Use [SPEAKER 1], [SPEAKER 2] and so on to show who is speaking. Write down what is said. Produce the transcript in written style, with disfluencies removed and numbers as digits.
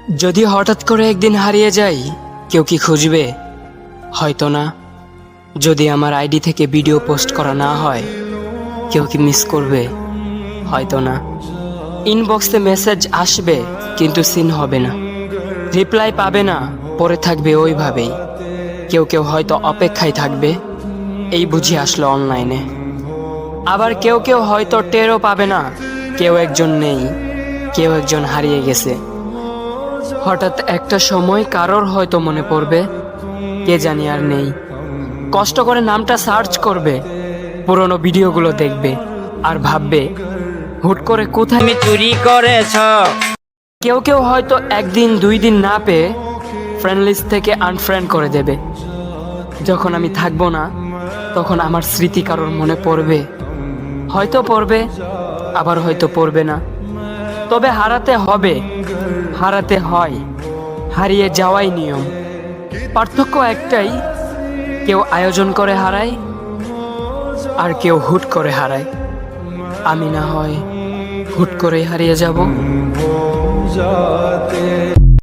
[SPEAKER 1] যদি হঠাৎ করে একদিন হারিয়ে যাই, কেউ কি খুঁজবে? হয়তো না। যদি আমার আইডি থেকে ভিডিও পোস্ট করা না হয়, কেউ কি মিস করবে? হয়তো না। ইনবক্সে মেসেজ আসবে কিন্তু সিন হবে না, রিপ্লাই পাবে না, পরে থাকবে ওইভাবেই। কেউ কেউ হয়তো অপেক্ষায় থাকবে, এই বুঝি আসলো অনলাইনে। আবার কেউ কেউ হয়তো টেরও পাবে না, কেউ একজন নেই, কেউ একজন হারিয়ে গেছে। হঠাৎ একটা সময় কারোর হয়তো মনে পড়বে, কে জানি আর নেই। কষ্ট করে নামটা সার্চ করবে, পুরনো ভিডিওগুলো দেখবে আর ভাববে হুট করে কোথায়
[SPEAKER 2] তুমি চুরি করেছ।
[SPEAKER 1] কেউ কেউ হয়তো একদিন দুই দিন না পেয়ে ফ্রেন্ড লিস্ট থেকে আনফ্রেন্ড করে দেবে। যখন আমি থাকবো না, তখন আমার স্মৃতি কারোর মনে পড়বে, হয়তো পড়বে, আবার হয়তো পড়বে না। তবে হারাতে হবে, হারাতে হয়, হারিয়ে যাওয়াই নিয়ম। পার্থক্য একটাই, কেউ আয়োজন করে হারায় আর কেউ হুট করে হারায়। আমি না হয় হুট করেই হারিয়ে যাব।